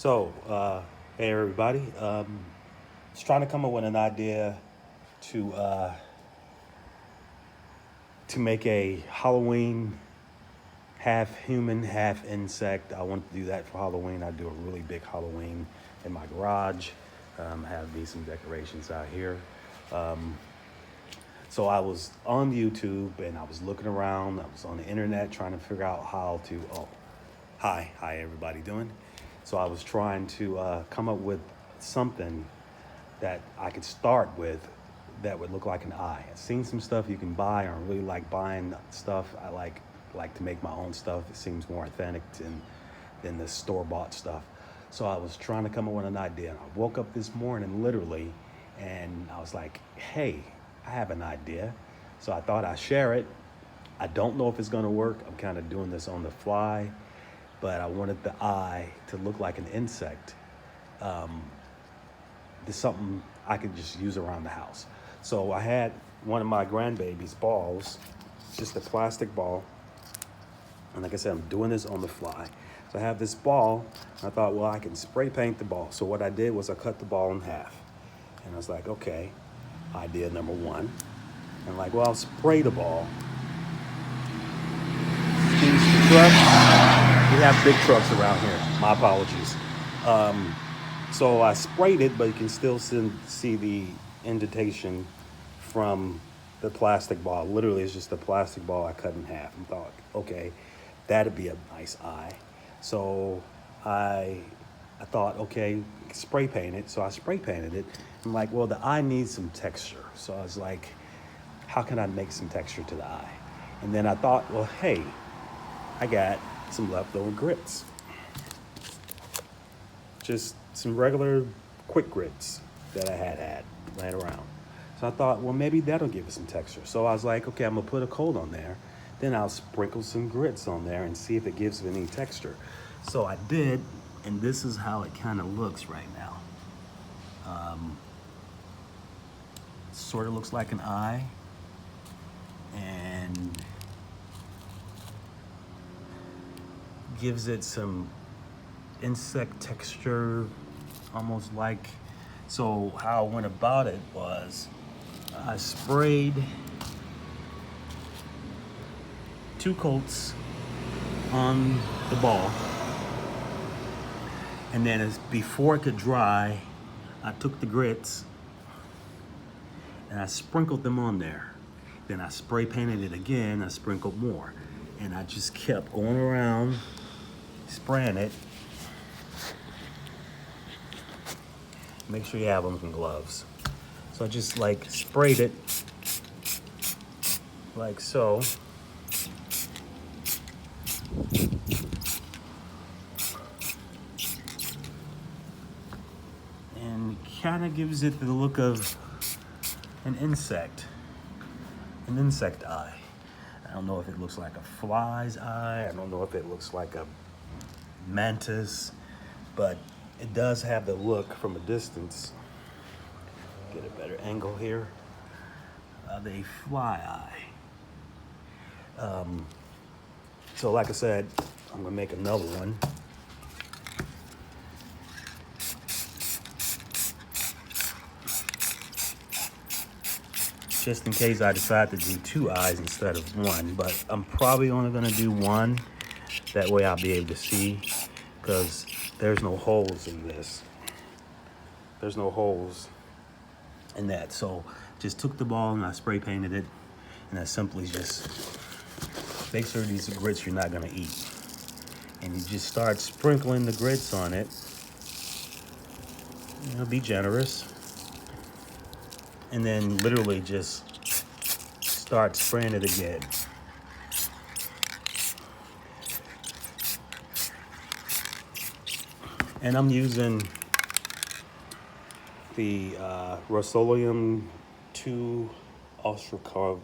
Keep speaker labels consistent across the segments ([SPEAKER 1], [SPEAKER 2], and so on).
[SPEAKER 1] Hey everybody. Just trying to come up with an idea to uh, to make a Halloween half human, half insect. I want to do that for Halloween. I do a really big Halloween in my garage. Have decent decorations out here. Um, so I was on YouTube and I was looking around. I was on the internet trying to figure out how to. Oh, hi everybody doing? So I was trying to come up with something that I could start with that would look like an eye. I've seen some stuff you can buy. I don't really like buying stuff. I like to make my own stuff. It seems more authentic than the store bought stuff. So I was trying to come up with an idea. And I woke up this morning literally, and I was like, "Hey, I have an idea." So I thought I'd share it. I don't know if it's gonna work. I'm kind of doing this on the fly, but I wanted the eye to look like an insect. There's something I could just use around the house. So I had one of my grandbaby's balls, just a plastic ball. And like I said, I'm doing this on the fly. So I have this ball. And I thought, well, I can spray paint the ball. So what I did was I cut the ball in half. And I was like, okay, idea number one. And like, well, I'll spray the ball. These trucks, we have big trucks around here. My apologies. So I sprayed it, but you can still see the indentation from the plastic ball. Literally, it's just a plastic ball I cut in half and thought, okay, that'd be a nice eye. So I I thought, okay, spray paint it. So I spray painted it. I'm like, well, the eye needs some texture. So I was like, how can I make some texture to the eye? And then I thought, well, hey, I got some leftover grits. Just some regular quick grits that I had laying around. So I thought, well, maybe that'll give it some texture. So I was like, okay, I'm gonna put a coat on there. Then I'll sprinkle some grits on there and see if it gives it any texture. So I did, and this is how it kind of looks right now. Sort of looks like an eye, and gives it some insect texture, almost like. So how I went about it was I sprayed 2 coats on the ball, and then before it could dry, I took the grits and I sprinkled them on there. Then I spray painted it again. I sprinkled more, and I just kept going around spraying it. Make sure you have on some gloves. So I just like sprayed it like so. And kind of gives it the look of an insect eye. I don't know if it looks like a fly's eye. I don't know if it looks like a mantis, but it does have the look from a distance. Get a better angle here of a fly eye. So like I said, I'm gonna make another one. Just in case I decide to do 2 eyes instead of 1, but I'm probably only gonna do 1. That way I'll be able to see, because there's no holes in this. There's no holes in that. So just took the ball and I spray painted it, and I simply just make sure these are grits you're not gonna eat. And you just start sprinkling the grits on it. You know, be generous. And then literally just start spraying it again. And I'm using the Rust-Oleum 2 Ultra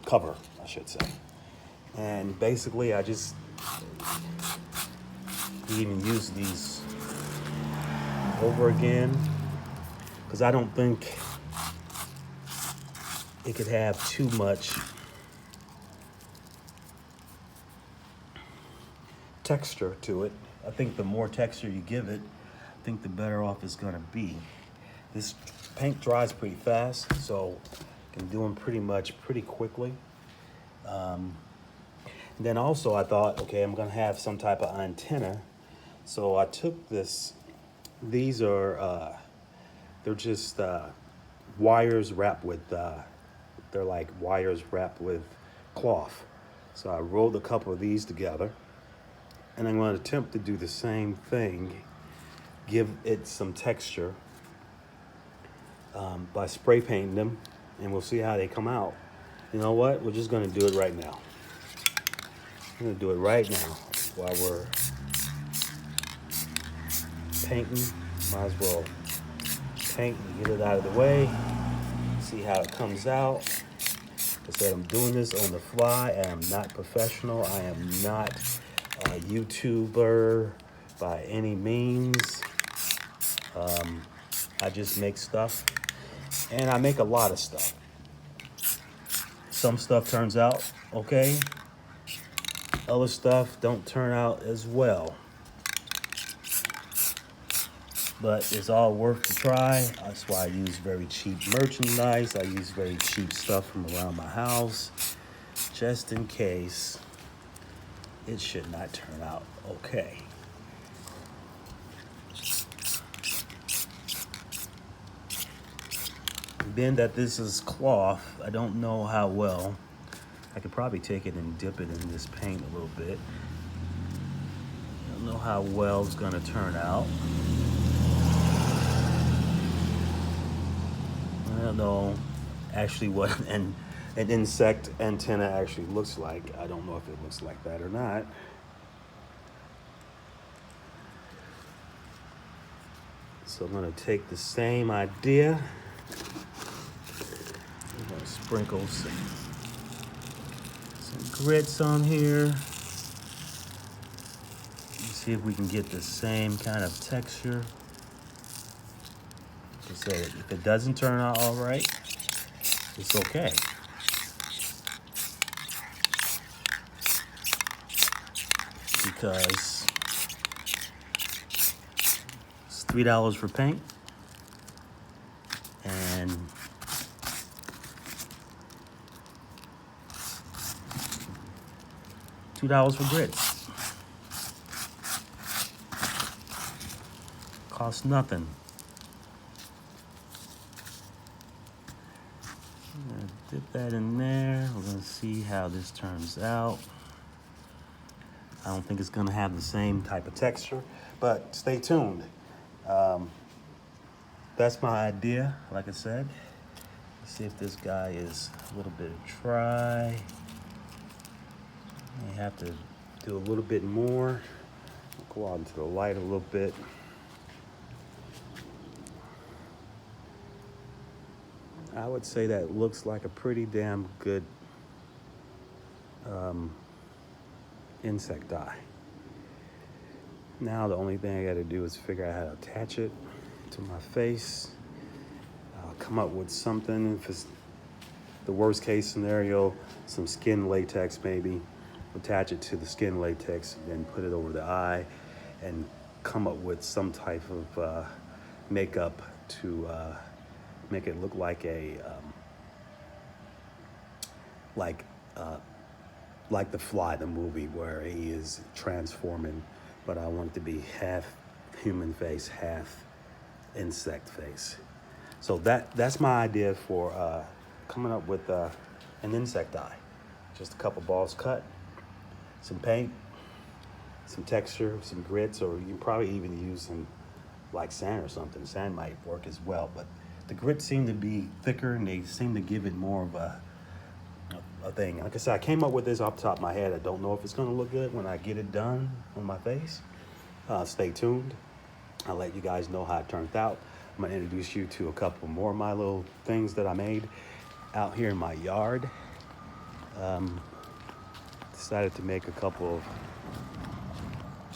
[SPEAKER 1] cover, I should say. And basically I just even use these over again, because I don't think it could have too much texture to it. I think the more texture you give it, I think the better off it's gonna be. This paint dries pretty fast, so I can do them pretty quickly. Then also I thought, okay, I'm gonna have some type of antenna. So I took this, these are, they're just wires wrapped with, they're like wires wrapped with cloth. So I rolled a couple of these together, and I'm gonna attempt to do the same thing, give it some texture by spray painting them, and we'll see how they come out. You know what? We're just gonna do it right now. I'm gonna do it right now while we're painting. Might as well paint and get it out of the way. See how it comes out. Like I said, I'm doing this on the fly. I am not professional. I am not a YouTuber by any means. I just make stuff, and I make a lot of stuff. Some stuff turns out okay. Other stuff don't turn out as well. But it's all worth the try. That's why I use very cheap merchandise. I use very cheap stuff from around my house, just in case it should not turn out okay. Being that this is cloth, I don't know how well. I could probably take it and dip it in this paint a little bit. I don't know how well it's gonna turn out. I don't know actually what an insect antenna actually looks like. I don't know if it looks like that or not. So I'm gonna take the same idea. I'm gonna sprinkle some grits on here. See if we can get the same kind of texture. Like I said, if it doesn't turn out all right, it's okay. Because it's $3 for paint and $2 for grits. Costs nothing. I'm gonna dip that in there. We're gonna see how this turns out. I don't think it's gonna have the same type of texture, but stay tuned. That's my idea, like I said. Let's see if this guy is a little bit dry. I have to do a little bit more. Go out into the light a little bit. I would say that looks like a pretty damn good insect dye. Now the only thing I gotta do is figure out how to attach it to my face. I'll come up with something. If it's the worst case scenario, some skin latex maybe. Attach it to the skin latex, then put it over the eye and come up with some type of makeup to make it look like a like The Fly, the movie, where he is transforming, but I want it to be half human face, half insect face. So that's my idea for coming up with an insect eye. Just a couple balls cut, some paint, some texture, some grits, or you can probably even use some like sand or something. Sand might work as well, but the grits seem to be thicker and they seem to give it more of a thing. Like I said, I came up with this off the top of my head. I don't know if it's gonna look good when I get it done on my face. Stay tuned. I'll let you guys know how it turned out. I'm gonna introduce you to a couple more of my little things that I made out here in my yard. Decided to make a couple of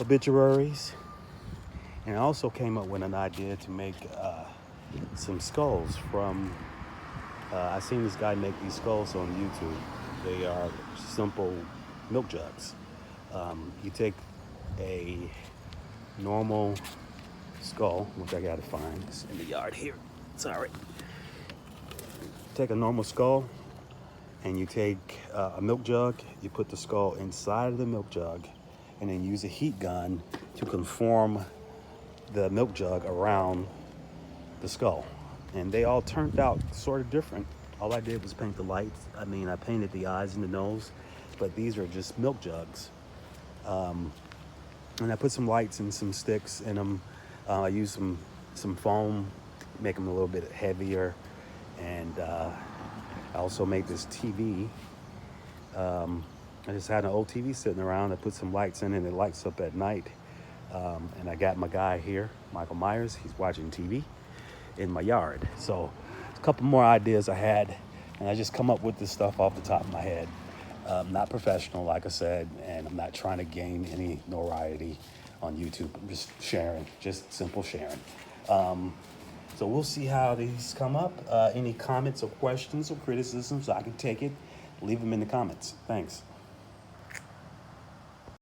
[SPEAKER 1] obituaries, and I also came up with an idea to make some skulls from I seen this guy make these skulls on YouTube. They are simple milk jugs. You take a normal skull, which I gotta find. It's in the yard here. Sorry. Take a normal skull, and you take a milk jug. You put the skull inside of the milk jug, and then use a heat gun to conform the milk jug around the skull. And they all turned out sort of different. All I did was paint the lights. I mean, I painted the eyes and the nose, but these are just milk jugs. And I put some lights and some sticks in them. I used some foam, make them a little bit heavier. And I also made this TV. I just had an old TV sitting around. I put some lights in it, and it lights up at night. And I got my guy here, Michael Myers. He's watching TV in my yard. So a couple more ideas I had, and I just come up with this stuff off the top of my head. Not professional, like I said, and I'm not trying to gain any notoriety on YouTube. I'm just sharing, just simple sharing. So we'll see how these come up. Any comments or questions or criticisms, I can take it. Leave them in the comments. Thanks.